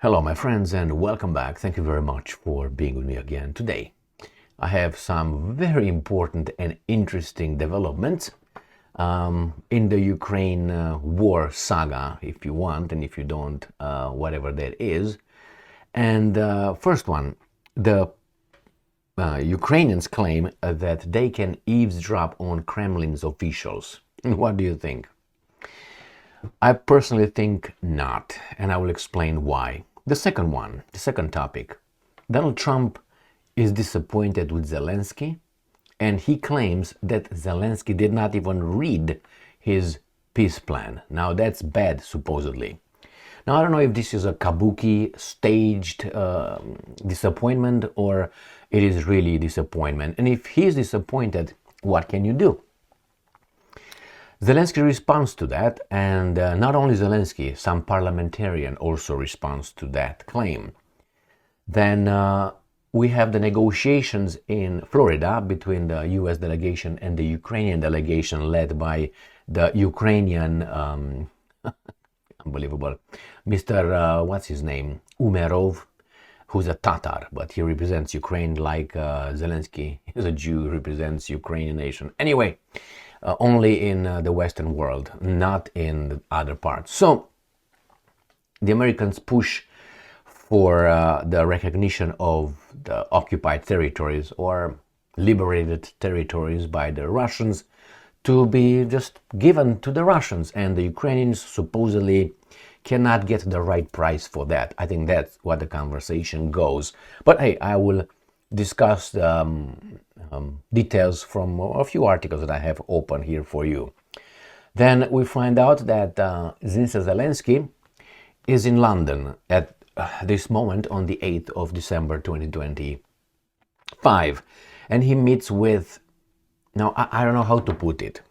Hello, my friends, and welcome back. Thank you very much for being with me again today. I have some very important and interesting developments in the Ukraine war saga, if you want, and if you don't, whatever that is. And first one, the Ukrainians claim that they can eavesdrop on Kremlin's officials. What do you think? I personally think not, and I will explain why. The second topic. Donald Trump is disappointed with Zelensky, and he claims that Zelensky did not even read his peace plan. Now that's bad, supposedly. Now I don't know if this is a kabuki staged disappointment or it is really disappointment. And if he is disappointed, what can you do? Zelensky responds to that, and not only Zelensky, some parliamentarian also responds to that claim. Then we have the negotiations in Florida between the US delegation and the Ukrainian delegation led by the Ukrainian, unbelievable, Mr. What's his name? Umerov, who's a Tatar, but he represents Ukraine like Zelensky is a Jew, represents Ukrainian nation. Anyway, only in the Western world, not in the other parts. So the Americans push for the recognition of the occupied territories or liberated territories by the Russians to be just given to the Russians, and the Ukrainians supposedly cannot get the right price for that. I think that's what the conversation goes. But hey, I will discuss the details from a few articles that I have open here for you. Then we find out that Zelensky is in London at this moment on the 8th of December 2025, and he meets with, now I don't know how to put it,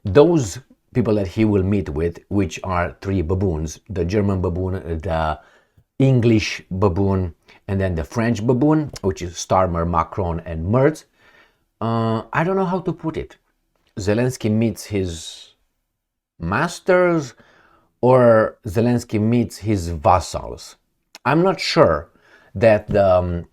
those people that he will meet with, which are three baboons: the German baboon, the English baboon, and then the French baboon, which is Starmer, Macron and Merz. I don't know how to put it. Zelensky meets his masters or Zelensky meets his vassals. I'm not sure that the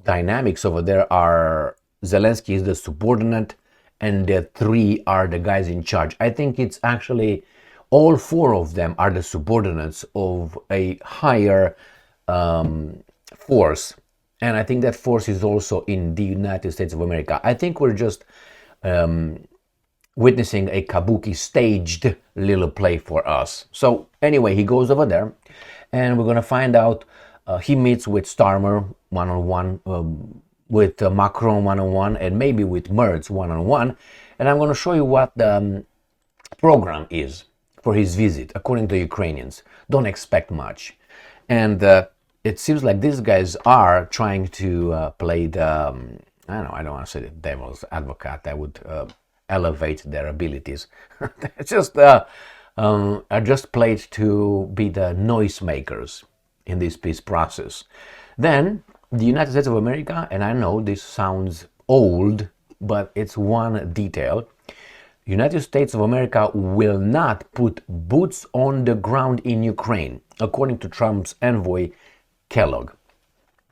dynamics over there are Zelensky is the subordinate and the three are the guys in charge. I think it's actually all four of them are the subordinates of a higher force. And I think that force is also in the United States of America. I think we're just witnessing a kabuki staged little play for us. So anyway, he goes over there and we're going to find out he meets with Starmer one-on-one, with Macron one-on-one, and maybe with Merz one-on-one. And I'm going to show you what the program is for his visit, according to Ukrainians. Don't expect much. And it seems like these guys are trying to play the, I don't want to say the devil's advocate. That would elevate their abilities. It's just, are just played to be the noisemakers in this peace process. Then the United States of America, and I know this sounds old, but it's one detail. United States of America will not put boots on the ground in Ukraine, according to Trump's envoy, Kellogg.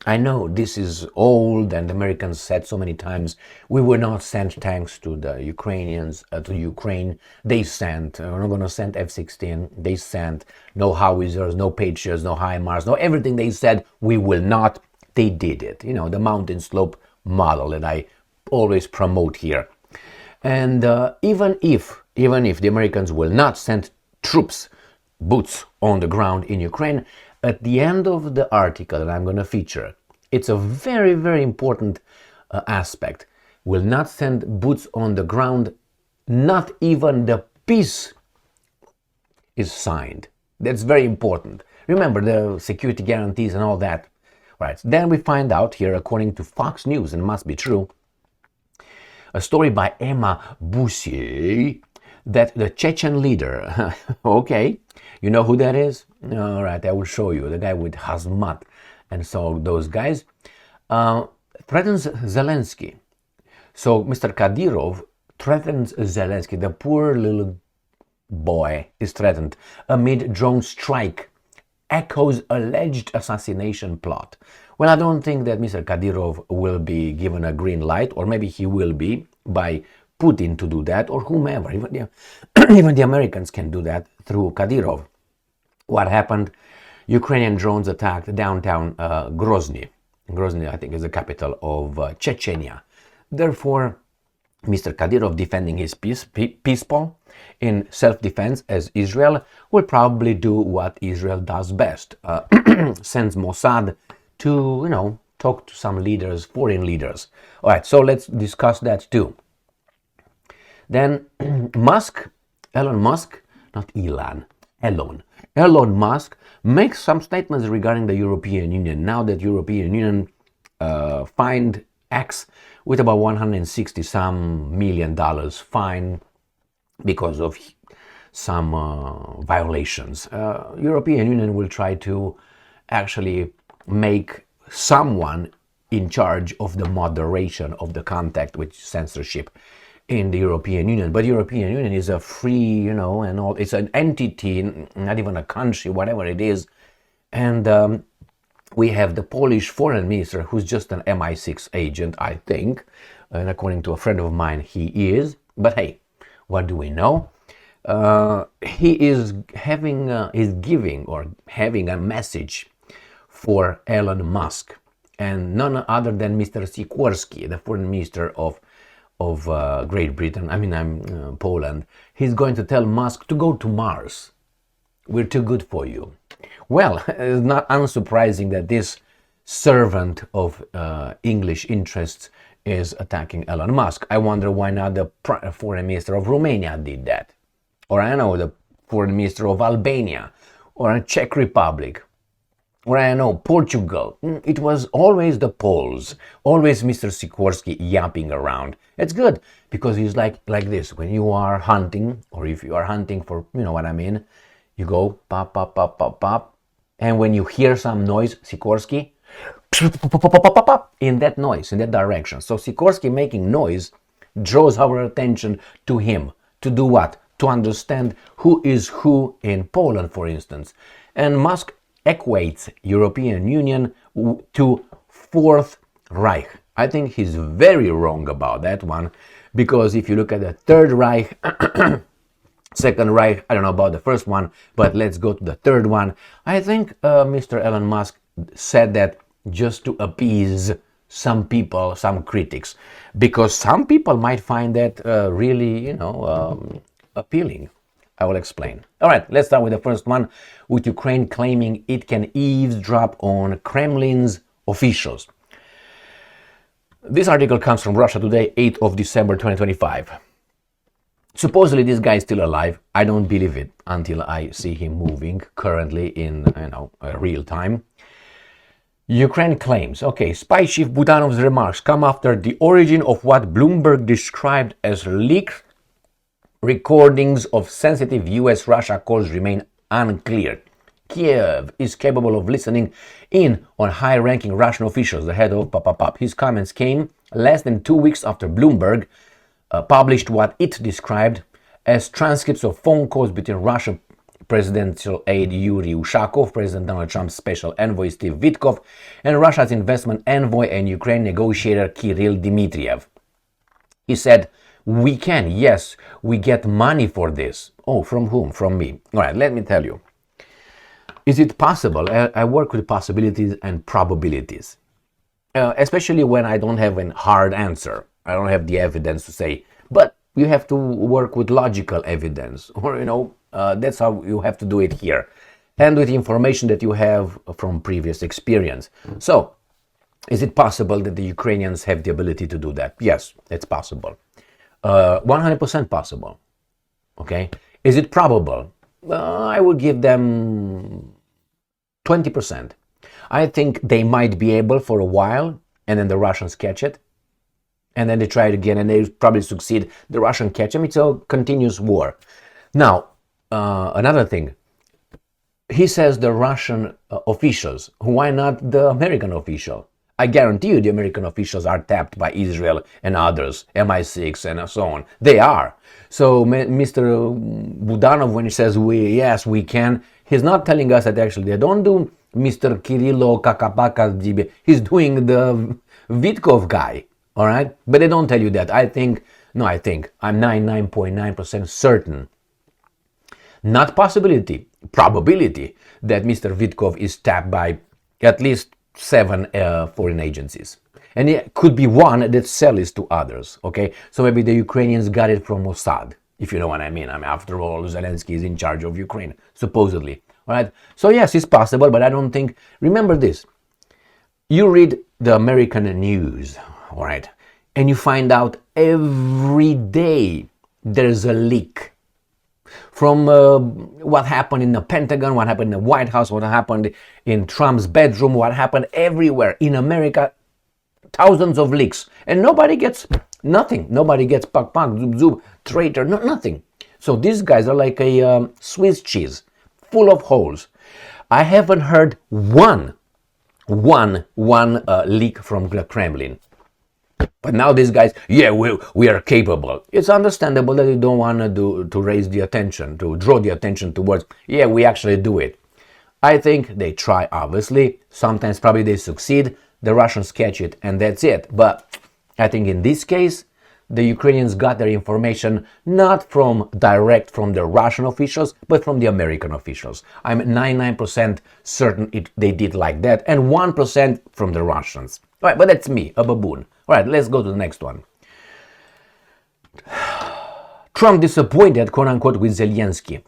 I know this is old, and the Americans said so many times, we will not send tanks to the Ukrainians, to Ukraine. They sent, we're not going to send F-16. They sent no howitzers, no Patriots, no HIMARS, no everything they said, we will not. They did it. You know, the mountain slope model that I always promote here. And even if the Americans will not send troops, boots on the ground in Ukraine, at the end of the article that I'm going to feature, it's a very, very important aspect. Will not send boots on the ground, not even the peace is signed. That's very important. Remember the security guarantees and all that. Right. Then we find out here, according to Fox News, and it must be true, a story by Emma Bussier, that the Chechen leader, okay, you know who that is? All right, I will show you. The guy with hazmat and so those guys, threatens Zelensky. So Mr. Kadyrov threatens Zelensky. The poor little boy is threatened amid drone strike echoes alleged assassination plot. Well, I don't think that Mr. Kadyrov will be given a green light, or maybe he will be by Putin to do that, or whomever. Even the Americans can do that through Kadyrov. What happened? Ukrainian drones attacked downtown Grozny. Grozny, I think, is the capital of Chechnya. Therefore, Mr. Kadyrov, defending his people in self-defense as Israel, will probably do what Israel does best. Sends Mossad to, talk to some leaders, foreign leaders. All right, so let's discuss that too. Then Elon Musk makes some statements regarding the European Union. Now that European Union fined X with about $160 million fine because of some violations. European Union will try to actually make someone in charge of the moderation of the contact with censorship in the European Union. But European Union is a free, and all. It's an entity, not even a country, whatever it is. And we have the Polish foreign minister, who's just an MI6 agent, I think. And according to a friend of mine, he is. But hey, what do we know? He is having a message for Elon Musk, and none other than Mr. Sikorski, the foreign minister of Great Britain, Poland. He's going to tell Musk to go to Mars. We're too good for you. Well, it's not unsurprising that this servant of English interests is attacking Elon Musk. I wonder why not the foreign minister of Romania did that. Or I know, the foreign minister of Albania, or Czech Republic, or I know, Portugal. It was always the Poles, always Mr. Sikorski yapping around. It's good, because he's like this. When you are hunting, or if you are hunting for, what I mean, you go pop, pop, pop, pop, pop, and when you hear some noise, Sikorski, in that noise, in that direction. So Sikorski making noise draws our attention to him. To do what? To understand who is who in Poland, for instance. And Musk equates European Union to Fourth Reich. I think he's very wrong about that one, because if you look at the Third Reich, Second Reich, I don't know about the first one, but let's go to the third one. I think Mr. Elon Musk said that just to appease some people, some critics, because some people might find that really, appealing. I will explain. All right, let's start with the first one, with Ukraine claiming it can eavesdrop on Kremlin's officials. This article comes from Russia Today, 8th of December 2025. Supposedly this guy is still alive. I don't believe it until I see him moving currently in real time. Ukraine claims, spy chief Budanov's remarks come after the origin of what Bloomberg described as leaked recordings of sensitive US-Russia calls remain unclear. Kiev is capable of listening in on high-ranking Russian officials, the head of Papapap. His comments came less than 2 weeks after Bloomberg published what it described as transcripts of phone calls between Russian presidential aide Yuri Ushakov, President Donald Trump's special envoy Steve Witkoff, and Russia's investment envoy and Ukraine negotiator Kirill Dmitriev. He said, "We can, yes, we get money for this." Oh, from whom? From me. All right, let me tell you. Is it possible? I work with possibilities and probabilities, especially when I don't have a hard answer. I don't have the evidence to say, but you have to work with logical evidence, or, that's how you have to do it here, and with information that you have from previous experience. So, is it possible that the Ukrainians have the ability to do that? Yes, it's possible. 100% possible. Okay? Is it probable? I would give them 20%. I think they might be able for a while, and then the Russians catch it, and then they try it again, and they probably succeed. The Russians catch them. It's a continuous war. Now, another thing. He says the Russian officials. Why not the American official? I guarantee you the American officials are tapped by Israel and others, MI6 and so on. They are. So Mr. Budanov, when he says, yes, we can, He's not telling us that actually they don't do Mr. Kirillo Kakapaka. He's doing the Vitkov guy, all right? But they don't tell you that. I'm 99.9% certain. Not possibility, probability that Mr. Vitkov is tapped by at least 7 foreign agencies. And it could be one that sells to others, okay? So maybe the Ukrainians got it from Mossad, if you know what I mean. After all, Zelensky is in charge of Ukraine, supposedly, all right? So yes, it's possible, but I don't think... Remember this. You read the American news, all right? And you find out every day there's a leak. From what happened in the Pentagon, what happened in the White House, what happened in Trump's bedroom, what happened everywhere in America, thousands of leaks, and nobody gets nothing. Nobody gets pak, zub, zub, traitor, nothing. So these guys are like a Swiss cheese, full of holes. I haven't heard one leak from the Kremlin. But now these guys, yeah, we are capable. It's understandable that you don't want to raise the attention, to draw the attention towards, yeah, we actually do it. I think they try, obviously. Sometimes probably they succeed. The Russians catch it, and that's it. But I think in this case, the Ukrainians got their information not direct from the Russian officials, but from the American officials. I'm 99% certain they did like that, and 1% from the Russians. All right, but that's me, a baboon. All right, let's go to the next one. Trump disappointed, quote-unquote, with Zelensky.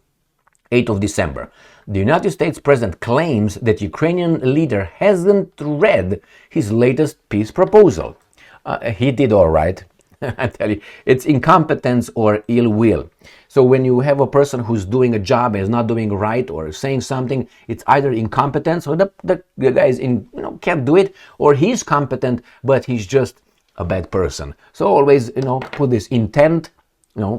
8th of December. The United States president claims that Ukrainian leader hasn't read his latest peace proposal. He did all right. I tell you, it's incompetence or ill will. So when you have a person who's doing a job and is not doing right or saying something, it's either incompetence or the guy is can't do it, or he's competent but he's just a bad person. So always put this intent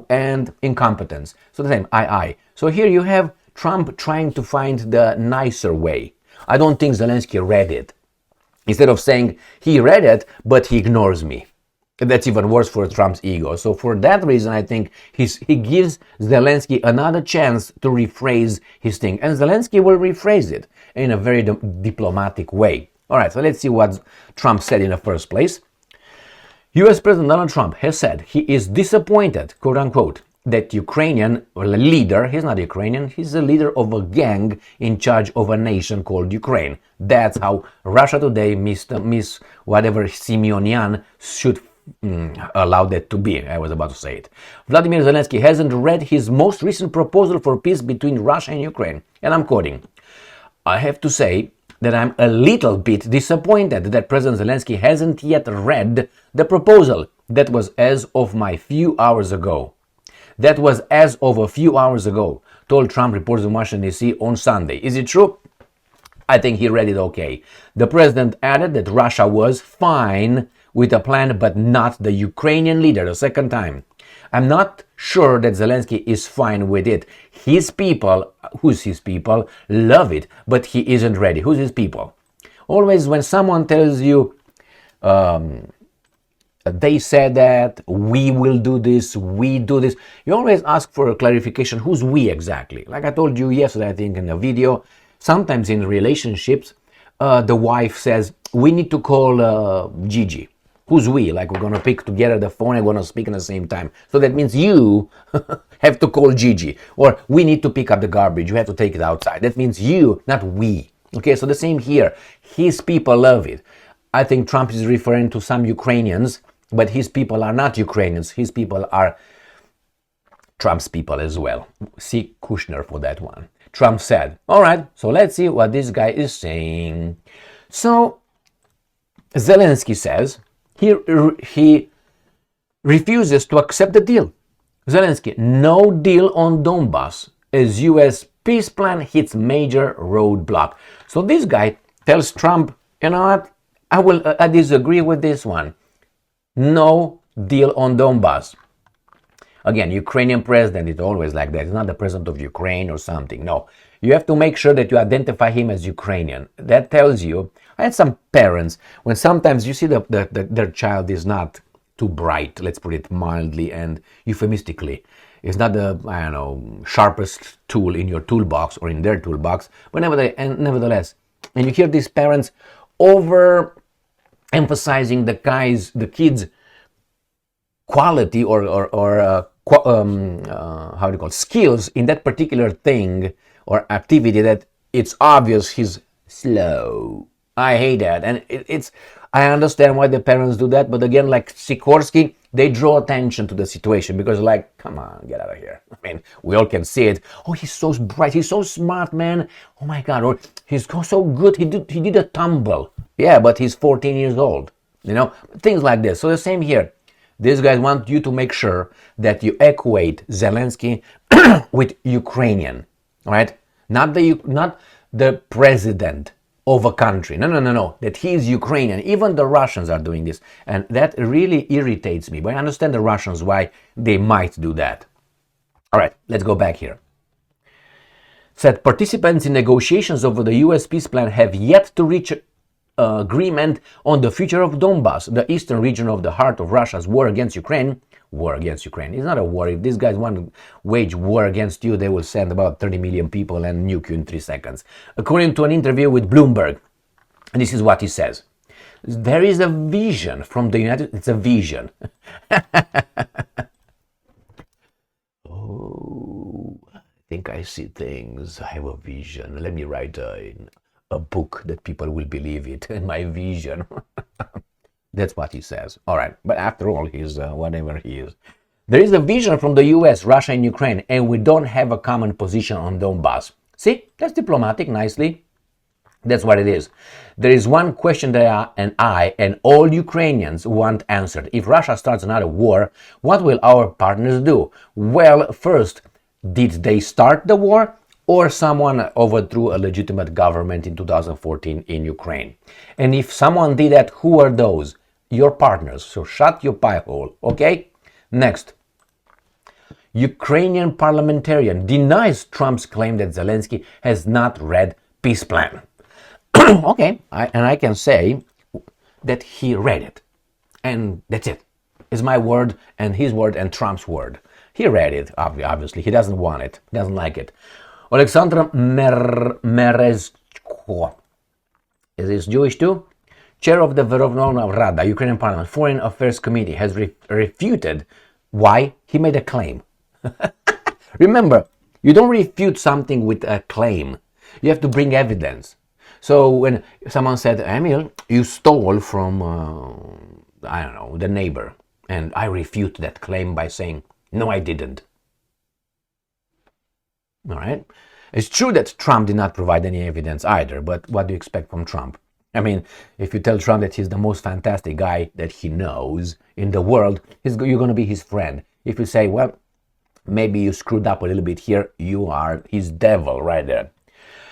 and incompetence. So the same I. So here you have Trump trying to find the nicer way. I don't think Zelensky read it. Instead of saying he read it but he ignores me. That's even worse for Trump's ego. So for that reason, I think he gives Zelensky another chance to rephrase his thing. And Zelensky will rephrase it in a very diplomatic way. All right, so let's see what Trump said in the first place. US President Donald Trump has said he is disappointed, quote unquote, that Ukrainian leader, he's not Ukrainian, he's the leader of a gang in charge of a nation called Ukraine. That's how Russia Today, Miss whatever Simeonian should allow that to be. I was about to say it. Vladimir Zelensky hasn't read his most recent proposal for peace between Russia and Ukraine. And I'm quoting, I have to say that I'm a little bit disappointed that President Zelensky hasn't yet read the proposal. That was as of a few hours ago. Told Trump reporters in Washington, D.C. on Sunday. Is it true? I think he read it okay. The president added that Russia was fine with a plan, but not the Ukrainian leader, the second time. I'm not sure that Zelensky is fine with it. His people, who's his people, love it, but he isn't ready. Who's his people? Always when someone tells you, they said that, we will do this, we do this, you always ask for a clarification, who's we exactly? Like I told you yesterday, I think in the video, sometimes in relationships, the wife says, we need to call Gigi. Who's we? Like we're going to pick together the phone and we're going to speak at the same time. So that means you have to call Gigi. Or we need to pick up the garbage. You have to take it outside. That means you, not we. Okay, so the same here. His people love it. I think Trump is referring to some Ukrainians, but his people are not Ukrainians. His people are Trump's people as well. See Kushner for that one. Trump said, all right, so let's see what this guy is saying. So Zelensky says, he refuses to accept the deal. Zelensky, no deal on Donbas as U.S. peace plan hits major roadblock. So this guy tells Trump, you know what, I disagree with this one. No deal on Donbas. Again, Ukrainian president is always like that. He's not the president of Ukraine or something. No, you have to make sure that you identify him as Ukrainian. That tells you, I had some parents, when sometimes you see their child is not too bright, let's put it mildly and euphemistically. It's not the, I don't know, sharpest tool in your toolbox or in their toolbox, but nevertheless, and you hear these parents over emphasizing the kids' quality or how do you call it, skills in that particular thing or activity, that it's obvious he's slow. I hate that, and I understand why the parents do that, but again, like Sikorski, they draw attention to the situation because, like, come on, get out of here. I mean, we all can see it. Oh, he's so bright, he's so smart, man. Oh my God, or he's so good, he did a tumble. Yeah, but he's 14 years old, you know, things like this. So the same here. These guys want you to make sure that you equate Zelensky with Ukrainian, right? Not the president of a country. No. That he is Ukrainian. Even the Russians are doing this, and that really irritates me. But I understand the Russians why they might do that. All right, let's go back here. Said participants in negotiations over the U.S. peace plan have yet to reach agreement on the future of Donbas, the eastern region of the heart of Russia's war against Ukraine. War against Ukraine. It's not a war. If these guys want to wage war against you, they will send about 30 million people and nuke you in 3 seconds. According to an interview with Bloomberg, and this is what he says. There is a vision from the United... It's a vision. Oh, I think I see things. I have a vision. Let me write a book that people will believe it in my vision. That's what he says. All right. But after all, he's whatever he is. There is a vision from the US, Russia, and Ukraine, and we don't have a common position on Donbas. See? That's diplomatic, nicely. That's what it is. There is one question that I and all Ukrainians want answered. If Russia starts another war, what will our partners do? Well, first, did they start the war? Or someone overthrew a legitimate government in 2014 in Ukraine. And if someone did that, who are those? Your partners. So shut your pie hole, okay? Next. Ukrainian parliamentarian denies Trump's claim that Zelensky has not read peace plan. Okay, I can say that he read it. And that's it. It's my word and his word and Trump's word. He read it, obviously. He doesn't want it. He doesn't like it. Alexander Merz, is this Jewish too? Chair of the Verkhovna Rada, Ukrainian Parliament, Foreign Affairs Committee, has refuted why he made a claim. Remember, you don't refute something with a claim. You have to bring evidence. So when someone said, Emil, you stole from, I don't know, the neighbor, and I refute that claim by saying, no, I didn't. All right. It's true that Trump did not provide any evidence either, but what do you expect from Trump? I mean, if you tell Trump that he's the most fantastic guy that he knows in the world, you're going to be his friend. If you say, well, maybe you screwed up a little bit here, you are his devil right there.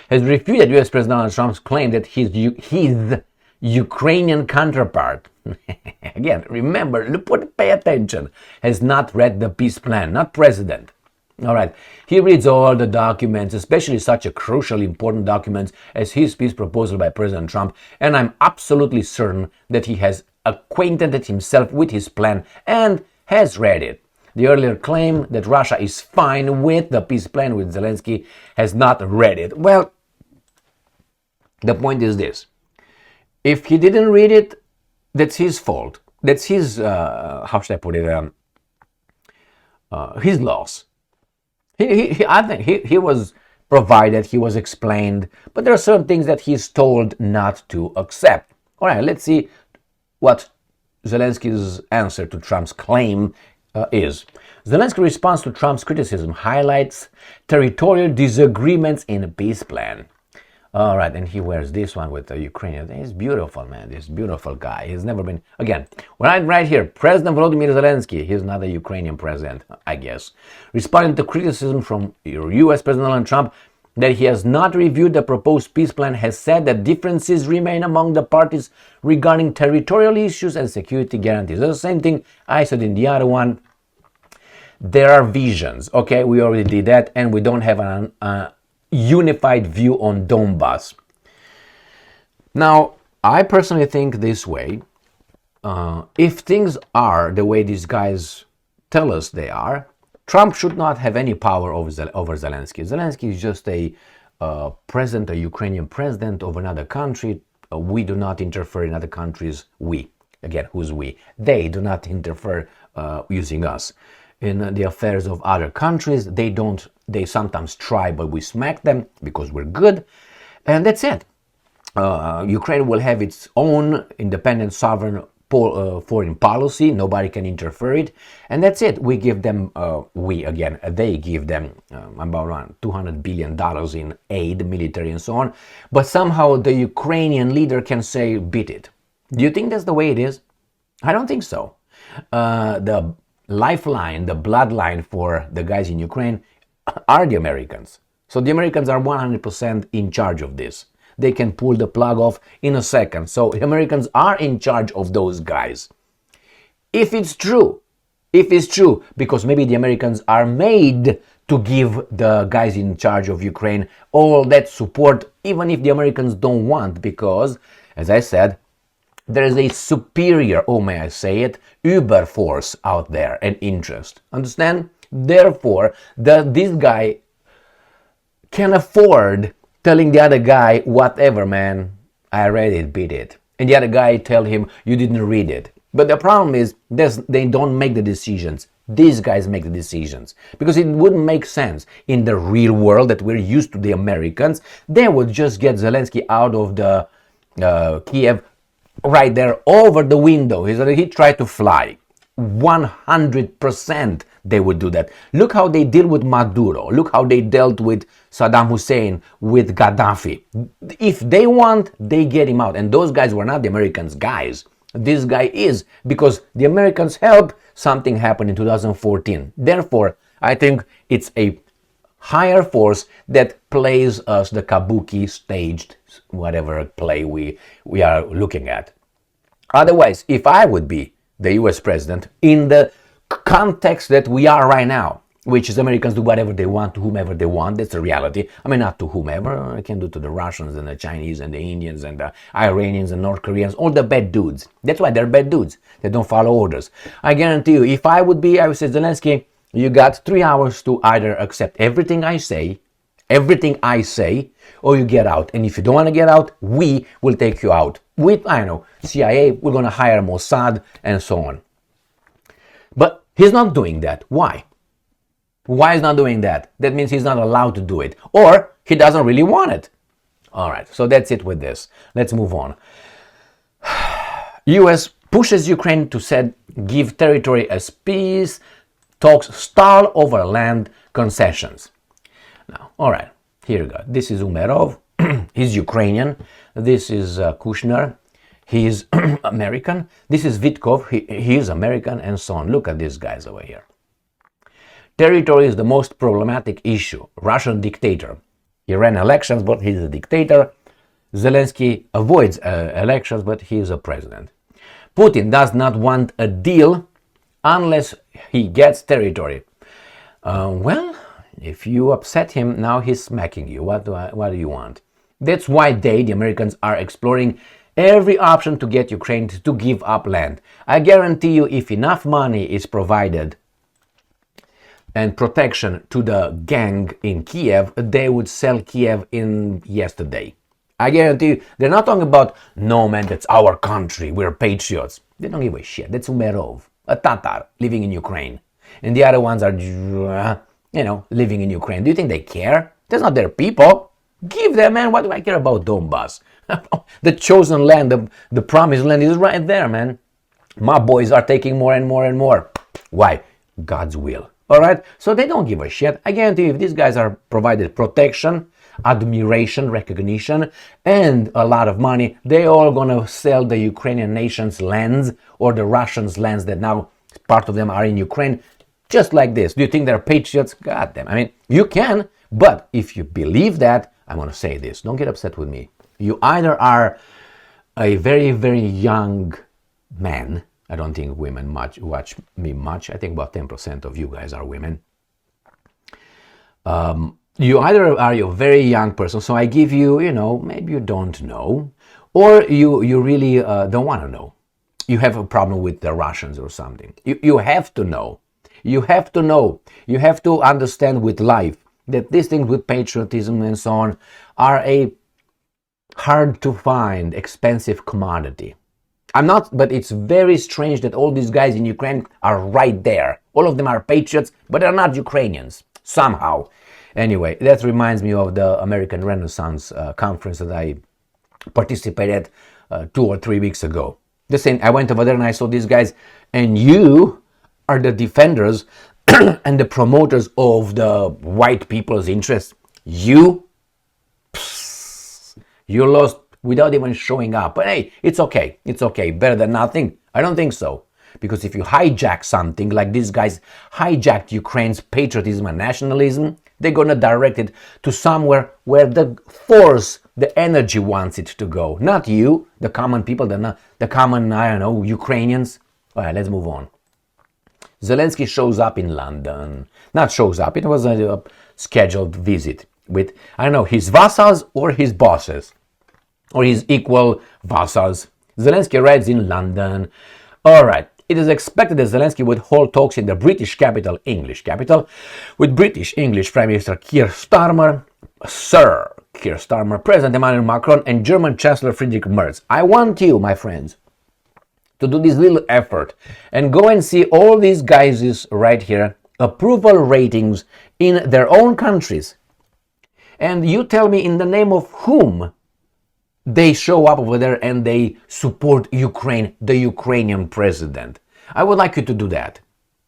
Has refuted U.S. President Donald Trump's claim that his Ukrainian counterpart, again, remember, pay attention, has not read the peace plan, not president. All right, he reads all the documents, especially such a crucial, important documents as his peace proposal by President Trump, and I'm absolutely certain that he has acquainted himself with his plan and has read it. The earlier claim that Russia is fine with the peace plan with Zelensky has not read it. Well, the point is this. If he didn't read it, that's his fault. That's his, how should I put it, his loss. I think he was provided, he was explained, but there are certain things that he's told not to accept. All right, let's see what Zelensky's answer to Trump's claim is. Zelensky's response to Trump's criticism highlights territorial disagreements in a peace plan. All right, and he wears this one with the Ukrainian. He's beautiful, man. This beautiful guy. He's never been... Again, when I'm right here, President Volodymyr Zelensky, he's not a Ukrainian president, I guess. Responding to criticism from U.S. President Donald Trump that he has not reviewed the proposed peace plan, has said that differences remain among the parties regarding territorial issues and security guarantees. That's the same thing I said in the other one. There are visions, okay? We already did that, and we don't have an... unified view on Donbas. Now, I personally think this way. If things are the way these guys tell us they are, Trump should not have any power over Zelensky. Zelensky is just a president, a Ukrainian president of another country. We do not interfere in other countries. We, again, who's we? They do not interfere using us in the affairs of other countries. They don't. They sometimes try, but we smack them because we're good, and that's it. Ukraine will have its own independent, sovereign foreign policy. Nobody can interfere it, and that's it. We give them, they give them about around $200 billion in aid, military and so on, but somehow the Ukrainian leader can say, beat it. Do you think that's the way it is? I don't think so. The lifeline, the bloodline for the guys in Ukraine are the Americans. So the Americans are 100% in charge of this. They can pull the plug off in a second. So the Americans are in charge of those guys. If it's true, because maybe the Americans are made to give the guys in charge of Ukraine all that support, even if the Americans don't want, because, as I said, there is a superior, may I say it, uber force out there and interest. Understand? Therefore, this guy can afford telling the other guy, whatever, man, I read it, beat it. And the other guy tell him, you didn't read it. But the problem is, they don't make the decisions. These guys make the decisions. Because it wouldn't make sense in the real world that we're used to the Americans. They would just get Zelensky out of the Kiev right there over the window. He tried to fly. 100% they would do that. Look how they deal with Maduro. Look how they dealt with Saddam Hussein, with Gaddafi. If they want, they get him out. And those guys were not the Americans' guys. This guy is, because the Americans helped something happen in 2014. Therefore, I think it's a higher force that plays us the kabuki staged, whatever play we are looking at. Otherwise, if I would be the US president, in the context that we are right now, which is Americans do whatever they want to whomever they want, that's the reality. I mean, not to whomever, I can do to the Russians and the Chinese and the Indians and the Iranians and North Koreans, all the bad dudes. That's why they're bad dudes. They don't follow orders. I guarantee you, if I would say, Zelensky, you got 3 hours to either accept everything I say, or you get out. And if you don't want to get out, we will take you out. With, CIA, we're going to hire Mossad and so on. But he's not doing that. Why? Why is not doing that? That means he's not allowed to do it. Or he doesn't really want it. All right, so that's it with this. Let's move on. US pushes Ukraine to give territory as peace talks stall over land concessions. Now, all right, here you go. This is Umerov. He's Ukrainian. This is Kushner. He's American. This is Vitkov. He is American, and so on. Look at these guys over here. Territory is the most problematic issue. Russian dictator. He ran elections, but he's a dictator. Zelensky avoids elections, but he is a president. Putin does not want a deal unless he gets territory. Well, if you upset him, now he's smacking you. What do you want? That's why the Americans, are exploring every option to get Ukraine to give up land. I guarantee you, if enough money is provided and protection to the gang in Kiev, they would sell Kiev in yesterday. I guarantee you, they're not talking about, no man, that's our country, we're patriots. They don't give a shit. That's Umerov, a Tatar living in Ukraine. And the other ones are, living in Ukraine. Do you think they care? That's not their people. Give them, man. What do I care about Donbas? The chosen land, the promised land is right there, man. My boys are taking more and more and more. Why? God's will. All right? So they don't give a shit. I guarantee you, if these guys are provided protection, admiration, recognition, and a lot of money, they all gonna sell the Ukrainian nation's lands or the Russians' lands that now part of them are in Ukraine, just like this. Do you think they're patriots? God damn. I mean, you can, but if you believe that, I'm gonna say this. Don't get upset with me. You either are a very, very young man. I don't think women watch me much. I think about 10% of you guys are women. You either are a very young person, so I give you, maybe you don't know, or you really don't want to know. You have a problem with the Russians or something. You have to know. You have to know, you have to understand with life that these things with patriotism and so on are a hard to find, expensive commodity. But it's very strange that all these guys in Ukraine are right there. All of them are patriots, but they're not Ukrainians, somehow. Anyway, that reminds me of the American Renaissance conference that I participated 2 or 3 weeks ago. The same, I went over there and I saw these guys, and you are the defenders and the promoters of the white people's interests. You lost without even showing up. But hey, it's okay. It's okay. Better than nothing? I don't think so. Because if you hijack something like these guys hijacked Ukraine's patriotism and nationalism, they're going to direct it to somewhere where the force, the energy wants it to go. Not you, the common people, the common, I don't know, Ukrainians. All right, let's move on. Zelensky shows up in London. Not shows up, it was a scheduled visit with, I don't know, his vassals or his bosses, or his equal vassals. Zelensky arrives in London. All right. It is expected that Zelensky would hold talks in the British capital, English capital, with British English Prime Minister Keir Starmer, Sir Keir Starmer, President Emmanuel Macron, and German Chancellor Friedrich Merz. I want you, my friends, to do this little effort and go and see all these guys right here, approval ratings in their own countries. And you tell me in the name of whom they show up over there and they support Ukraine, the Ukrainian president. I would like you to do that.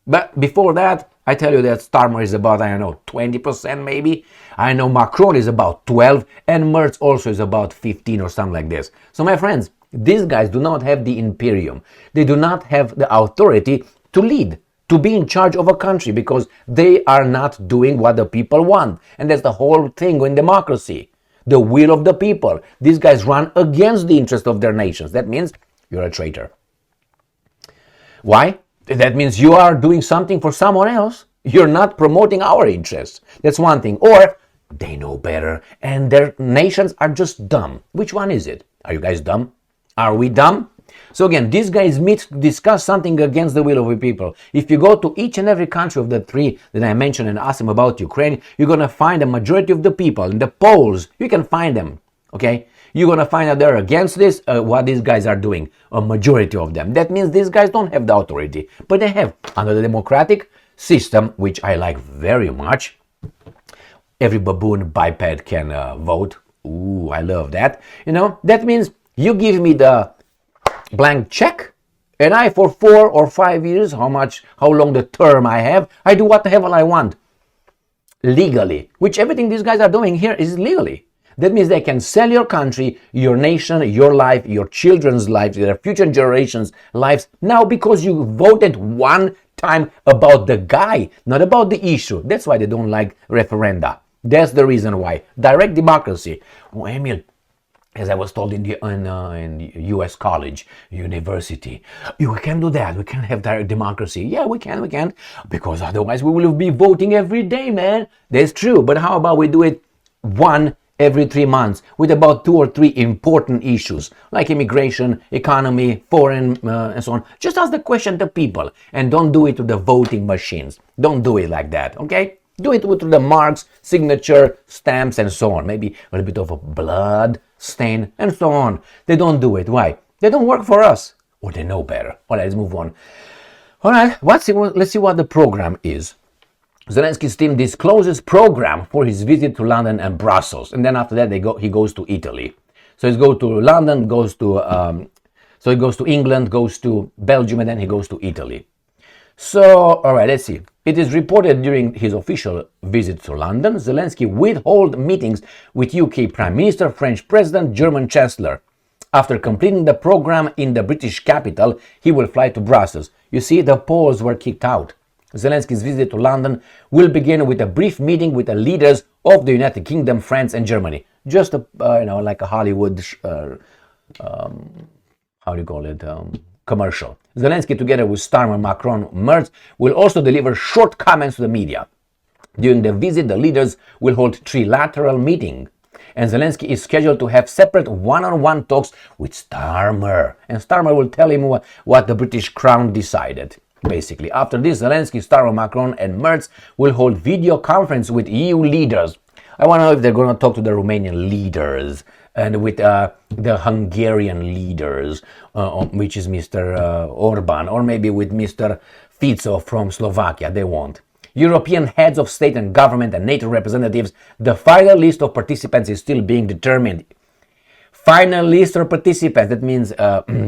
But before that, I tell you that Starmer is about, I don't know, 20% maybe. I know Macron is about 12 and Merz also is about 15 or something like this. So my friends, these guys do not have the imperium. They do not have the authority to lead, to be in charge of a country, because they are not doing what the people want. And that's the whole thing in democracy. The will of the people. These guys run against the interest of their nations. That means you're a traitor. Why? That means you are doing something for someone else. You're not promoting our interests. That's one thing. Or they know better and their nations are just dumb. Which one is it? Are you guys dumb? Are we dumb? So again, these guys meet to discuss something against the will of the people. If you go to each and every country of the three that I mentioned and ask them about Ukraine, you're going to find a majority of the people. In the polls, you can find them, okay? You're going to find out they're against this, what these guys are doing, a majority of them. That means these guys don't have the authority, but they have, under the democratic system, which I like very much. Every baboon biped can vote. Ooh, I love that. You know, that means you give me the blank check, and I, for 4 or 5 years, how long the term I have, I do what the hell I want. Legally. Which everything these guys are doing here is legally. That means they can sell your country, your nation, your life, your children's lives, their future generations' lives, now because you voted one time about the guy, not about the issue. That's why they don't like referenda. That's the reason why. Direct democracy. Oh, Emil, as I was told in U.S. college, university, we can do that. We can have direct democracy. Yeah, we can. Because otherwise we will be voting every day, man. That's true. But how about we do it one every 3 months with about 2 or 3 important issues like immigration, economy, foreign, and so on. Just ask the question to people and don't do it to the voting machines. Don't do it like that, okay? Do it with the marks, signature, stamps, and so on. Maybe a little bit of a blood stain, and so on. They don't do it. Why? They don't work for us. Or they know better. All right, let's move on. All right, let's see what the program is. Zelensky's team discloses program for his visit to London and Brussels. And then after that, he goes to Italy. So he goes to London, goes to England, goes to Belgium, and then he goes to Italy. So, all right, let's see. It is reported during his official visit to London, Zelensky withheld meetings with UK Prime Minister, French President, German Chancellor. After completing the program in the British capital, he will fly to Brussels. You see, the Poles were kicked out. Zelensky's visit to London will begin with a brief meeting with the leaders of the United Kingdom, France, and Germany. Just like a Hollywood, commercial. Zelensky, together with Starmer, Macron, Merz, will also deliver short comments to the media. During the visit, the leaders will hold trilateral meeting, and Zelensky is scheduled to have separate one-on-one talks with Starmer. And Starmer will tell him what the British Crown decided. basically. After this, Zelensky, Starmer, Macron and Merz will hold video conference with EU leaders. I want to know if they're going to talk to the Romanian leaders and with the Hungarian leaders, which is Mr. Orban, or maybe with Mr. Fico from Slovakia. They won't. European heads of state and government and NATO representatives. The final list of participants is still being determined. Final list of participants, that means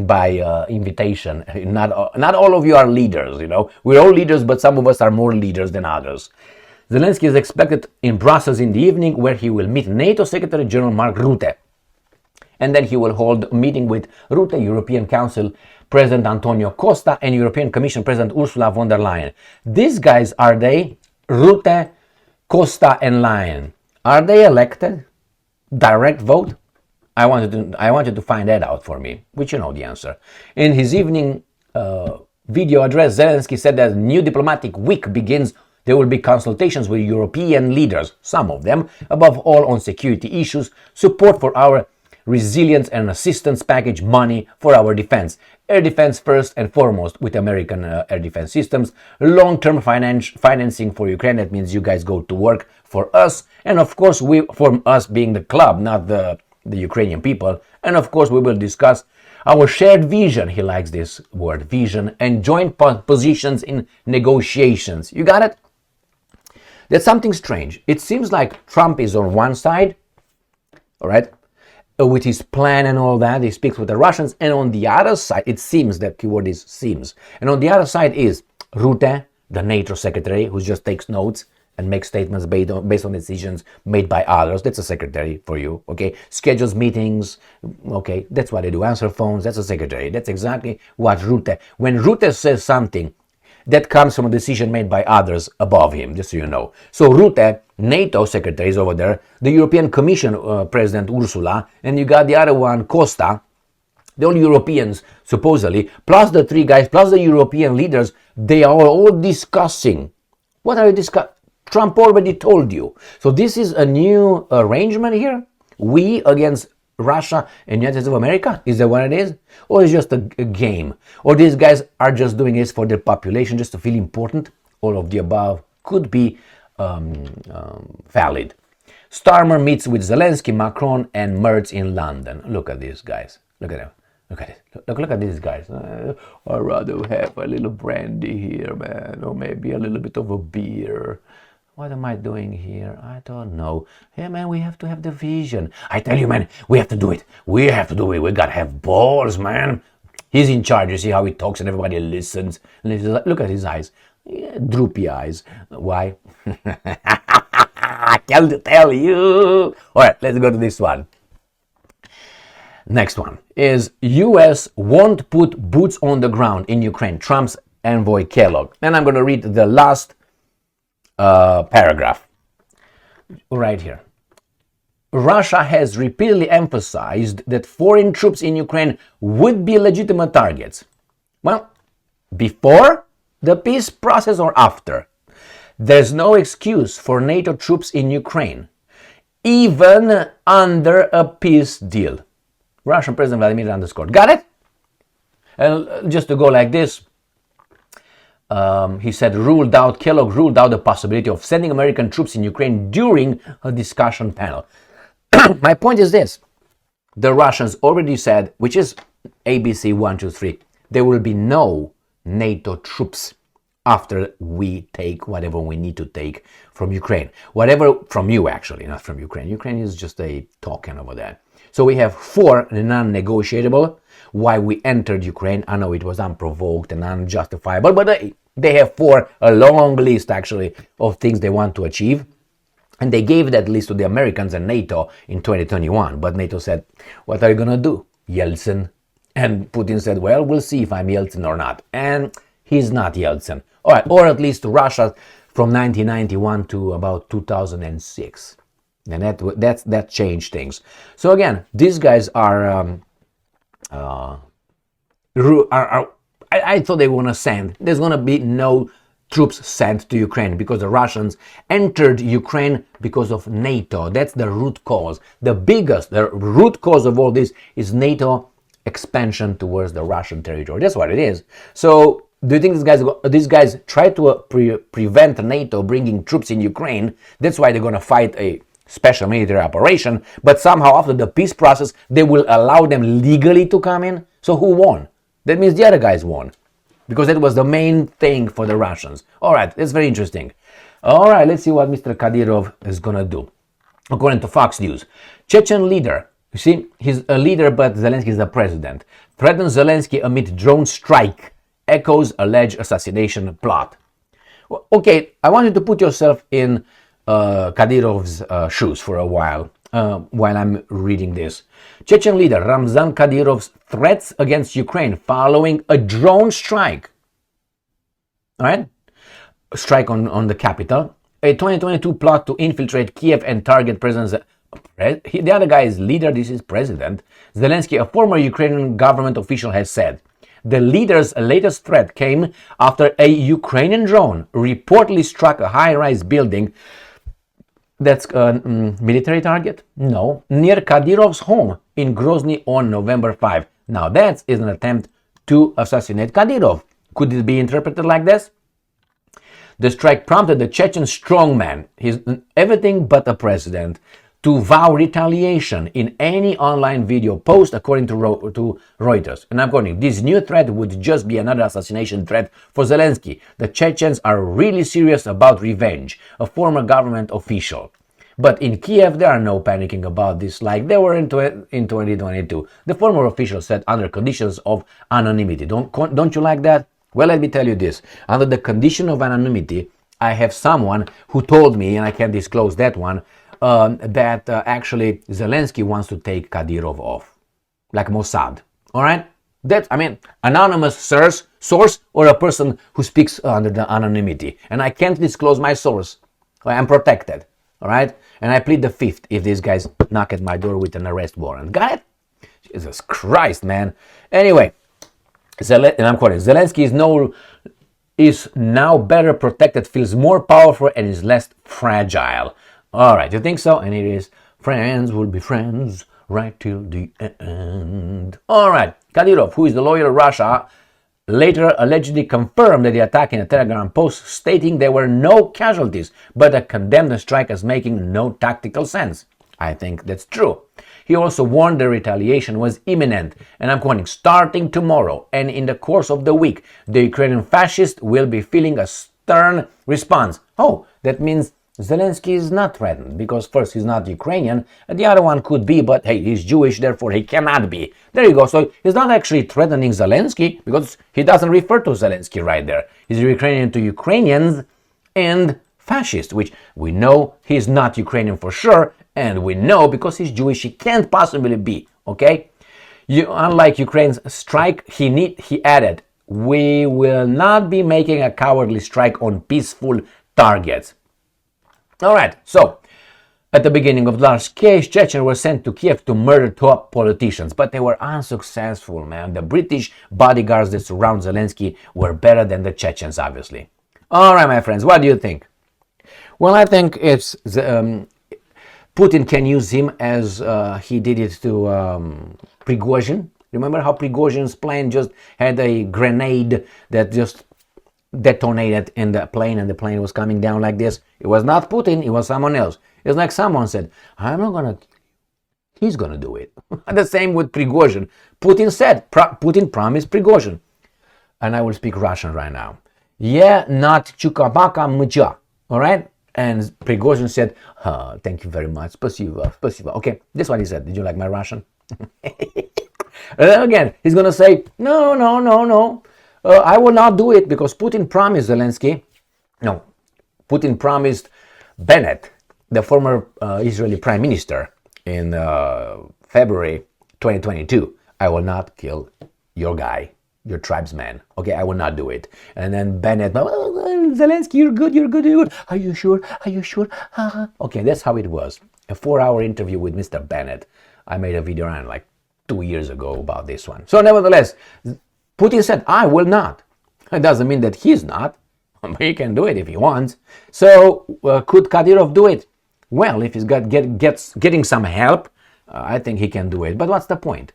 by invitation. Not all of you are leaders, you know. We're all leaders, but some of us are more leaders than others. Zelensky is expected in Brussels in the evening, where he will meet NATO Secretary General Mark Rutte. And then he will hold a meeting with Rutte, European Council President Antonio Costa, and European Commission President Ursula von der Leyen. These guys, are they? Rutte, Costa, and Leyen. Are they elected? Direct vote? I want you to find that out for me, which you know the answer. In his evening video address, Zelensky said that a new diplomatic week begins. There will be consultations with European leaders, some of them, above all on security issues, support for our resilience and assistance package, money for our defense. Air defense first and foremost with American air defense systems, long-term financing for Ukraine, that means you guys go to work for us, and of course we, for us being the club, not the Ukrainian people, and of course we will discuss our shared vision, he likes this word, vision, and joint positions in negotiations. You got it? That's something strange. It seems like Trump is on one side, all right, with his plan and all that, he speaks with the Russians, and on the other side, it seems, that keyword is seems, and on the other side is Rutte, the NATO secretary, who just takes notes and makes statements based on decisions made by others. That's a secretary for you, okay? Schedules meetings, okay, that's what they do. Answer phones, that's a secretary. That's exactly what Rutte, when Rutte says something, that comes from a decision made by others above him, just so you know. So Rutte, NATO secretary, is over there, the European Commission President Ursula, and you got the other one, Costa, the only Europeans, supposedly, plus the three guys, plus the European leaders, they are all discussing. What are you discussing? Trump already told you. So this is a new arrangement here? We against Russia and United States of America? Is that what it is? Or is it just a game? Or these guys are just doing this for their population, just to feel important? All of the above could be valid. Starmer meets with Zelensky, Macron and Merz in London. Look at these guys. Look at them. Look at it. Look at these guys. I'd rather have a little brandy here, man. Or maybe a little bit of a beer. What am I doing here? I don't know. Hey, man, we have to have the vision. I tell you, man, we have to do it. We have to do it. We gotta have balls, man. He's in charge. You see how he talks and everybody listens. And he's like, look at his eyes. Yeah, droopy eyes. Why? I can't tell you. All right, let's go to this one. Next one is U.S. won't put boots on the ground in Ukraine. Trump's envoy Kellogg. And I'm going to read the last paragraph right here. Russia has repeatedly emphasized that foreign troops in Ukraine would be legitimate targets. Well, before the peace process or after, there's no excuse for NATO troops in Ukraine, even under a peace deal. Russian President Vladimir underscored. Got it? And just to go like this, he said, Kellogg ruled out the possibility of sending American troops in Ukraine during a discussion panel. My point is this. The Russians already said, which is ABC 1, 2, 3, there will be no NATO troops after we take whatever we need to take from Ukraine. Whatever from you, actually, not from Ukraine. Ukraine is just a token over there. So we have 4 non-negotiable. Why we entered Ukraine, I know it was unprovoked and unjustifiable, but they have 4, a long list actually, of things they want to achieve. And they gave that list to the Americans and NATO in 2021. But NATO said, what are you going to do, Yeltsin? And Putin said, well, we'll see if I'm Yeltsin or not. And he's not Yeltsin. All right, or at least Russia from 1991 to about 2006. And that changed things. So again, these guys are I thought they were going to send. There's going to be no troops sent to Ukraine because the Russians entered Ukraine because of NATO. That's the root cause. The root cause of all this is NATO expansion towards the Russian territory. That's what it is. So Do you think these guys try to prevent NATO bringing troops in Ukraine? That's why they're going to fight a special military operation. But somehow after the peace process, they will allow them legally to come in. So who won? That means the other guys won. Because that was the main thing for the Russians. All right, that's very interesting. All right, let's see what Mr. Kadyrov is going to do. According to Fox News, Chechen leader, you see, he's a leader, but Zelensky is the president, threatens Zelensky amid drone strike, echoes alleged assassination plot. Well, okay, I want you to put yourself in Kadyrov's shoes for a while I'm reading this. Chechen leader Ramzan Kadyrov's threats against Ukraine following a drone strike. All right? A strike on the capital. A 2022 plot to infiltrate Kiev and target President. The other guy is leader, this is president. Zelensky, a former Ukrainian government official, has said. The leader's latest threat came after a Ukrainian drone reportedly struck a high-rise building. That's a military target? No. Near Kadyrov's home in Grozny on November 5. Now that is an attempt to assassinate Kadyrov. Could it be interpreted like this? The strike prompted the Chechen strongman, he's everything but a president, to vow retaliation in any online video post, according to Reuters. And I'm quoting, this new threat would just be another assassination threat for Zelensky. The Chechens are really serious about revenge, a former government official. But in Kiev, there are no panicking about this like they were in 2022. The former official said under conditions of anonymity. Don't you like that? Well, let me tell you this. Under the condition of anonymity, I have someone who told me, and I can't disclose that one, that actually Zelensky wants to take Kadyrov off, like Mossad. All right? That's, anonymous source or a person who speaks under the anonymity. And I can't disclose my source. I'm protected. All right? And I plead the fifth if these guys knock at my door with an arrest warrant. Got it? Jesus Christ, man. Anyway. And I'm quoting, Zelensky is now better protected, feels more powerful, and is less fragile. All right, you think so? And it is, friends will be friends right till the end. All right, Kadyrov, who is the lawyer of Russia, later allegedly confirmed that the attack in a Telegram post stating there were no casualties, but condemned the strike as making no tactical sense. I think that's true. He also warned the retaliation was imminent, and I'm quoting, starting tomorrow and in the course of the week, the Ukrainian fascists will be feeling a stern response. Oh, that means Zelensky is not threatened, because first he's not Ukrainian, and the other one could be, but hey, he's Jewish, therefore he cannot be. There you go. So he's not actually threatening Zelensky, because he doesn't refer to Zelensky right there. He's Ukrainian to Ukrainians and fascist, which we know he's not Ukrainian for sure, and we know because he's Jewish he can't possibly be, okay? Unlike Ukraine's strike, he added, we will not be making a cowardly strike on peaceful targets. All right, so at the beginning of the last case, Chechens were sent to Kiev to murder top politicians, but they were unsuccessful, man. The British bodyguards that surround Zelensky were better than the Chechens, obviously. All right, my friends, what do you think? Well, I think it's Putin can use him as he did it to Prigozhin. Remember how Prigozhin's plane just had a grenade that just detonated in the plane, and the plane was coming down like this? It was not Putin, it was someone else. It's like someone said, I'm not gonna, he's gonna do it. The same with Prigozhin. Putin promised Prigozhin. And I will speak Russian right now. Yeah, not chukabaka mcha. All right? And Prigozhin said, thank you very much. Spasibo. Okay, this is what he said. Did you like my Russian? And then again, he's going to say, no. I will not do it because Putin promised Zelensky. No, Putin promised Bennett, the former Israeli prime minister, in February 2022, I will not kill your guy, your tribesman. Okay, I will not do it. And then Bennett, Zelensky, you're good. Are you sure? Okay, that's how it was. A 4-hour interview with Mr. Bennett. I made a video on like 2 years ago about this one. So nevertheless, Putin said, I will not. It doesn't mean that he's not. He can do it if he wants. So could Kadyrov do it? Well, if he's getting some help, I think he can do it. But what's the point?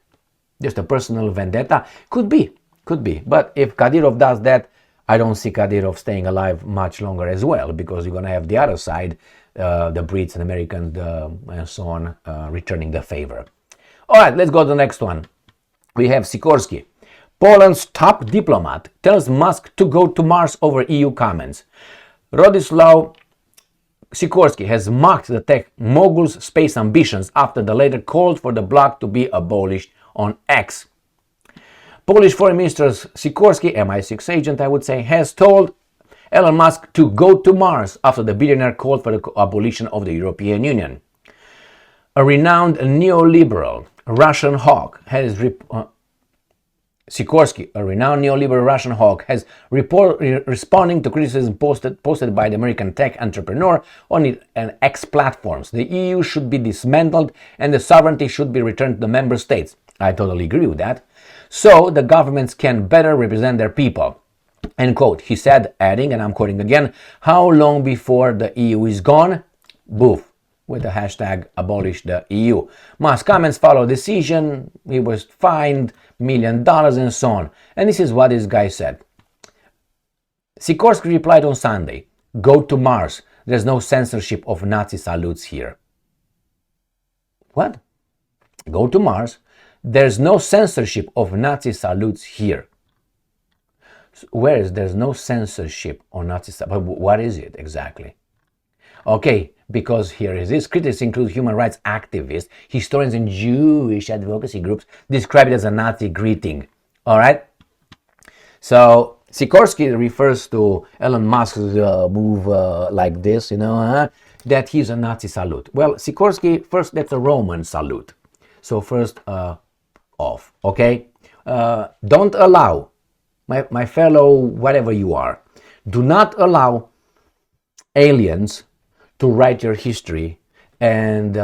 Just a personal vendetta? Could be. But if Kadyrov does that, I don't see Kadyrov staying alive much longer as well, because you're going to have the other side, the Brits and Americans and so on, returning the favor. All right, let's go to the next one. We have Sikorski. Poland's top diplomat tells Musk to go to Mars over EU comments. Rodislaw Sikorski has mocked the tech mogul's space ambitions after the latter called for the bloc to be abolished on X. Polish Foreign Minister Sikorski, MI6 agent I would say, has told Elon Musk to go to Mars after the billionaire called for the abolition of the European Union. A renowned neoliberal Russian hawk has Sikorski, a renowned neoliberal Russian hawk, has responding to criticism posted by the American tech entrepreneur on X platforms. The EU should be dismantled and the sovereignty should be returned to the member states. I totally agree with that. So the governments can better represent their people. End quote. He said, adding, and I'm quoting again, how long before the EU is gone? Boof. With the hashtag abolish the EU. Musk's comments follow decision. He was fined $1 million and so on. And this is what this guy said. Sikorski replied on Sunday, go to Mars. There's no censorship of Nazi salutes here. What? Go to Mars. There's no censorship of Nazi salutes here. Where is there's no censorship on Nazi salutes? What is it exactly? Okay, because here is this. Critics include human rights activists, historians, and Jewish advocacy groups describe it as a Nazi greeting. All right? So Sikorski refers to Elon Musk's move like this, that he's a Nazi salute. Well, Sikorski, first, that's a Roman salute. So first, off, okay? Don't allow, my fellow whatever you are, do not allow aliens to write your history and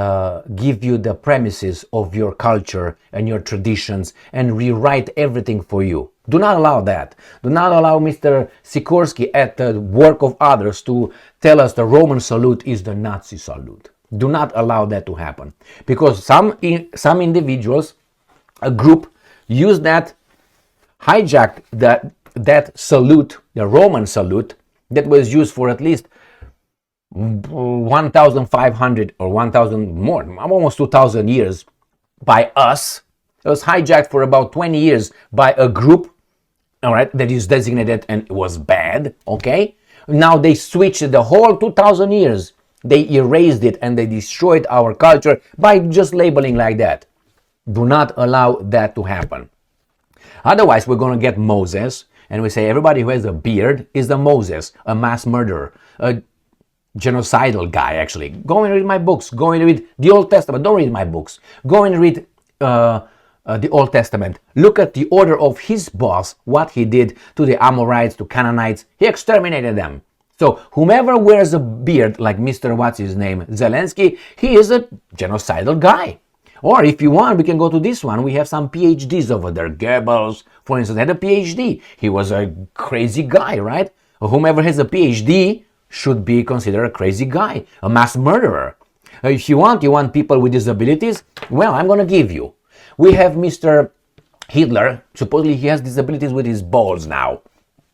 give you the premises of your culture and your traditions and rewrite everything for you. Do not allow that. Do not allow Mr. Sikorski at the work of others to tell us the Roman salute is the Nazi salute. Do not allow that to happen. Because some individuals, a group, use that, hijacked that salute, the Roman salute, that was used for at least 1,500 or 1,000 more, almost 2,000 years by us. It was hijacked for about 20 years by a group, all right, that is designated and it was bad, okay? Now they switched the whole 2,000 years. They erased it and they destroyed our culture by just labeling like that. Do not allow that to happen. Otherwise, we're going to get Moses, and we say everybody who has a beard is the Moses, a mass murderer, a genocidal guy, actually. Go and read my books. Go and read the Old Testament. Don't read my books. Go and read the Old Testament. Look at the order of his boss, what he did to the Amorites, to Canaanites. He exterminated them. So whomever wears a beard, like Mr. What's his name, Zelensky, he is a genocidal guy. Or if you want, we can go to this one. We have some PhDs over there. Goebbels, for instance, had a PhD. He was a crazy guy, right? Whomever has a PhD should be considered a crazy guy, a mass murderer. If you want people with disabilities, well, I'm going to give you. We have Mr. Hitler. Supposedly he has disabilities with his balls now.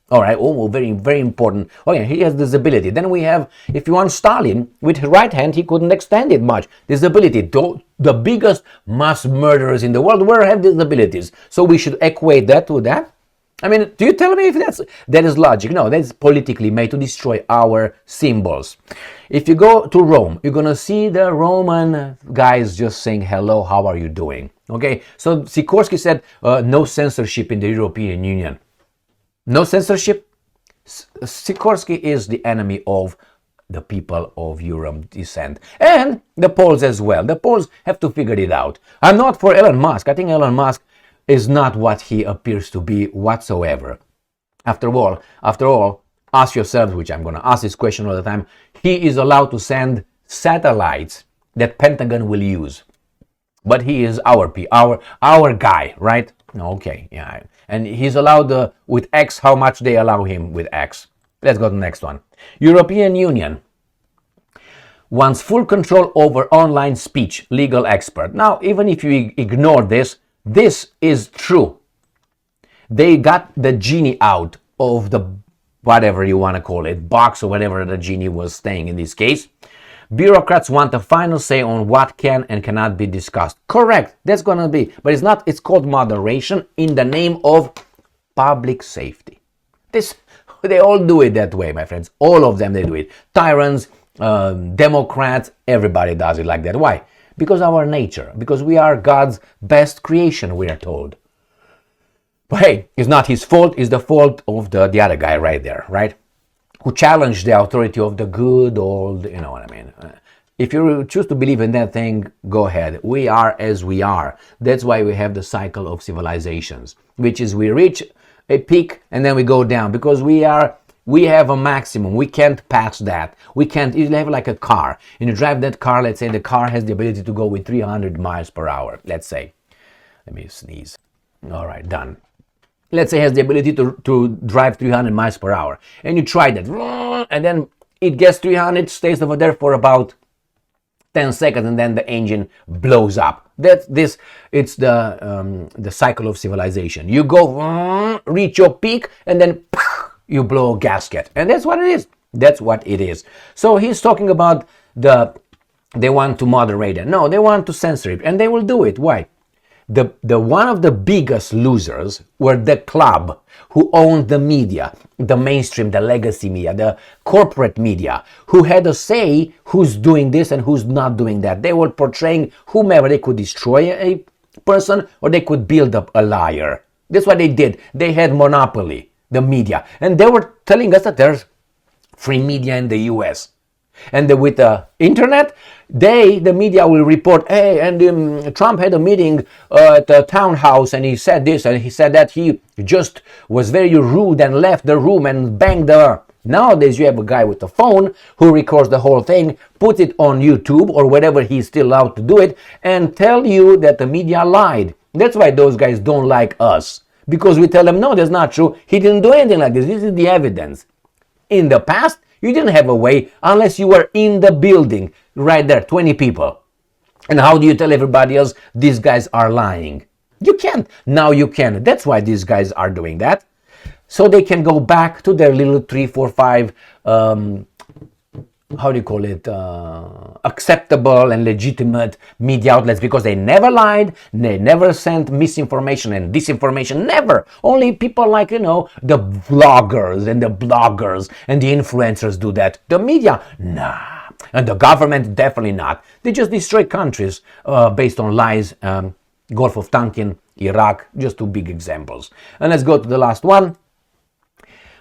All right, very, very important. Oh yeah, he has disability. Then we have, if you want, Stalin, with his right hand, he couldn't extend it much. Disability. The biggest mass murderers in the world have disabilities. So we should equate that to that. I mean, do you tell me if that is logic? No, that's politically made to destroy our symbols. If you go to Rome, you're going to see the Roman guys just saying, hello, how are you doing? Okay, so Sikorski said, no censorship in the European Union. No censorship? Sikorski is the enemy of the people of Europe descent. And the Poles as well. The Poles have to figure it out. I'm not for Elon Musk. I think Elon Musk is not what he appears to be whatsoever. After all, ask yourselves, which I'm going to ask this question all the time, he is allowed to send satellites that Pentagon will use. But he is our guy, right? Okay, yeah. And he's allowed with X how much they allow him with X. Let's go to the next one. European Union wants full control over online speech, legal expert. Now, even if you ignore this, this is true. They got the genie out of the whatever you want to call it, box or whatever the genie was staying in this case. Bureaucrats want a final say on what can and cannot be discussed. Correct, that's going to be, but it's not, it's called moderation in the name of public safety. They all do it that way, my friends. All of them, they do it. Tyrants, Democrats, everybody does it like that. Why? Because of our nature, because we are God's best creation, we are told. But hey, it's not his fault, it's the fault of the other guy right there, right? Who challenged the authority of the good old, you know what I mean. If you choose to believe in that thing, go ahead. We are as we are. That's why we have the cycle of civilizations, which is we reach a peak and then we go down, because we have a maximum. We can't pass that. We can't. You have like a car, and you drive that car. Let's say the car has the ability to go with 300 miles per hour. Let's say, let me sneeze. All right, done. Let's say it has the ability to drive 300 miles per hour, and you try that, and then it gets 300, stays over there for about 10 seconds, and then the engine blows up. It's the cycle of civilization. You go, reach your peak, and then you blow a gasket, and that's what it is. That's what it is. So he's talking about they want to moderate it. No, they want to censor it, and they will do it. Why? The one of the biggest losers were the club who owned the media, the mainstream, the legacy media, the corporate media, who had a say who's doing this and who's not doing that. They were portraying whomever. They could destroy a person or they could build up a liar. That's what they did. They had monopoly, the media. And they were telling us that there's free media in the US. And with the internet, the media will report, hey, and Trump had a meeting at the townhouse and he said this and he said that. He just was very rude and left the room and banged the... Nowadays, you have a guy with a phone who records the whole thing, puts it on YouTube or whatever he's still allowed to do it, and tell you that the media lied. That's why those guys don't like us. Because we tell them, no, that's not true. He didn't do anything like this. This is the evidence. In the past, you didn't have a way unless you were in the building, right there, 20 people. And how do you tell everybody else these guys are lying? You can't. Now you can. That's why these guys are doing that. So they can go back to their little 3, 4, 5, acceptable and legitimate media outlets, because they never lied, they never sent misinformation and disinformation, never. Only people like, the vloggers and the bloggers and the influencers do that. The media, nah. And the government, definitely not. They just destroy countries based on lies. Gulf of Tonkin, Iraq, just two big examples. And let's go to the last one.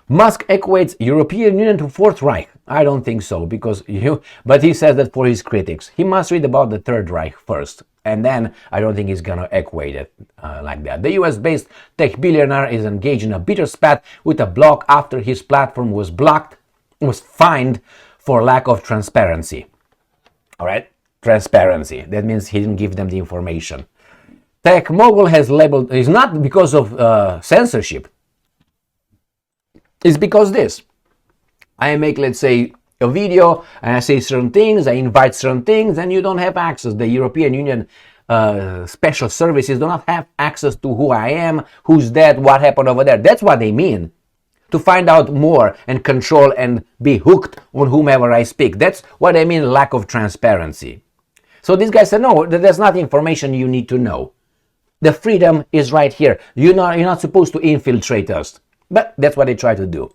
Musk equates European Union to Fourth Reich. I don't think so, but he says that for his critics. He must read about the Third Reich first, and then I don't think he's gonna equate it like that. The US-based tech billionaire is engaged in a bitter spat with a blog after his platform was fined for lack of transparency. All right, transparency. That means he didn't give them the information. Tech mogul has labeled. It's not because of censorship. It's because this. I make, let's say, a video, and I say certain things, I invite certain things, and you don't have access. The European Union special services do not have access to who I am, who's that, what happened over there. That's what they mean. To find out more and control and be hooked on whomever I speak. That's what I mean, lack of transparency. So these guys said, no, that's not information you need to know. The freedom is right here. You're not supposed to infiltrate us. But that's what they try to do.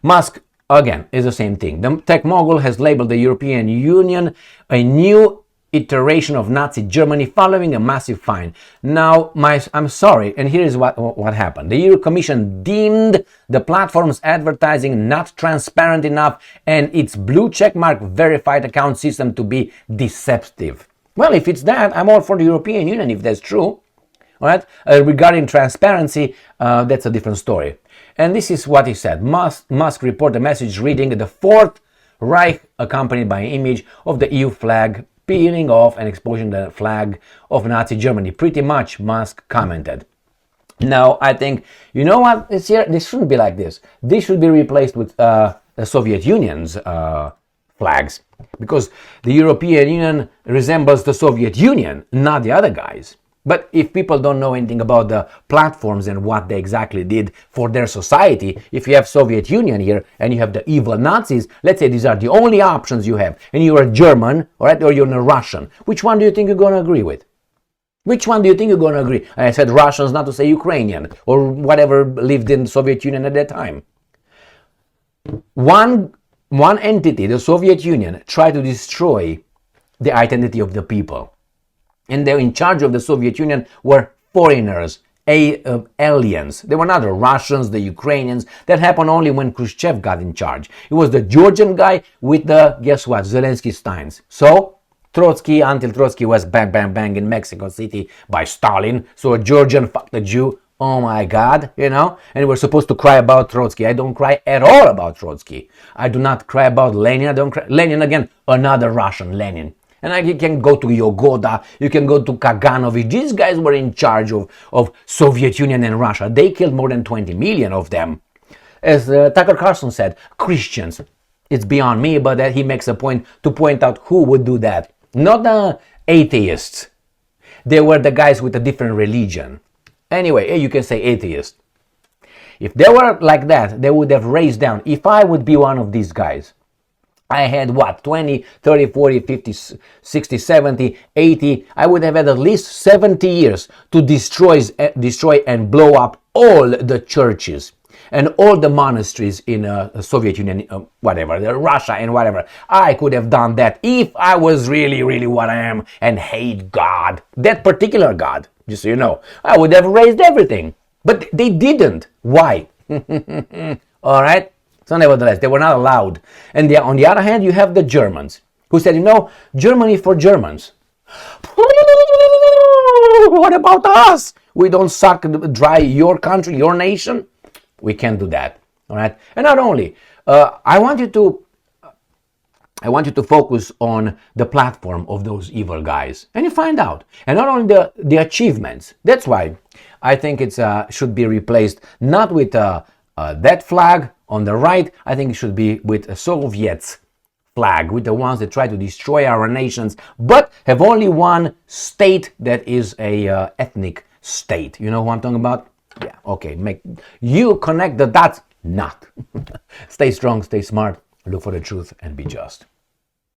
Musk, again, is the same thing. The tech mogul has labeled the European Union a new iteration of Nazi Germany following a massive fine. Now, I'm sorry, and here is what happened. The Euro Commission deemed the platform's advertising not transparent enough and its blue checkmark verified account system to be deceptive. Well, if it's that, I'm all for the European Union if that's true. All right. Regarding transparency, that's a different story. And this is what he said. Musk reported a message reading the Fourth Reich accompanied by an image of the EU flag peeling off and exposing the flag of Nazi Germany. Pretty much, Musk commented. Now, I think, you know what? This shouldn't be like this. This should be replaced with the Soviet Union's flags. Because the European Union resembles the Soviet Union, not the other guys. But if people don't know anything about the platforms and what they exactly did for their society, if you have Soviet Union here and you have the evil Nazis, let's say these are the only options you have, and you're a German, all right, or you're a Russian, which one do you think you're going to agree with? Which one do you think you're going to agree? I said Russians, not to say Ukrainian, or whatever lived in the Soviet Union at that time. One entity, the Soviet Union, tried to destroy the identity of the people. And they're in charge of the Soviet Union were foreigners, aliens. They were not the Russians, the Ukrainians. That happened only when Khrushchev got in charge. It was the Georgian guy with the, guess what, Zelensky Steins. So, Trotsky, until Trotsky was bang, bang, bang in Mexico City by Stalin. So a Georgian fucked a Jew. Oh my God, you know? And we're supposed to cry about Trotsky. I don't cry at all about Trotsky. I do not cry about Lenin. I don't cry. Lenin, again, another Russian Lenin. And you can go to Yagoda, you can go to Kaganovich. These guys were in charge of Soviet Union and Russia. They killed more than 20 million of them. As Tucker Carlson said, Christians. It's beyond me, but that he makes a point to point out who would do that. Not the atheists. They were the guys with a different religion. Anyway, you can say atheist. If they were like that, they would have raised down. If I would be one of these guys, I had what, 20, 30, 40, 50, 60, 70, 80, I would have had at least 70 years to destroy and blow up all the churches and all the monasteries in the Soviet Union, Russia and whatever. I could have done that if I was really, really what I am and hate God, that particular God, just so you know. I would have raised everything, but they didn't. Why? All right? So nevertheless, they were not allowed. And on the other hand, you have the Germans, who said, Germany for Germans. What about us? We don't suck dry your country, your nation? We can't do that, all right? And not only, I want you to focus on the platform of those evil guys, and you find out. And not only the achievements. That's why I think it should be replaced not with that flag on the right. I think it should be with a Soviet's flag, with the ones that try to destroy our nations, but have only one state that is a ethnic state. You know who I'm talking about? Yeah, okay. You connect the dots. Not. Stay strong, stay smart, look for the truth, and be just.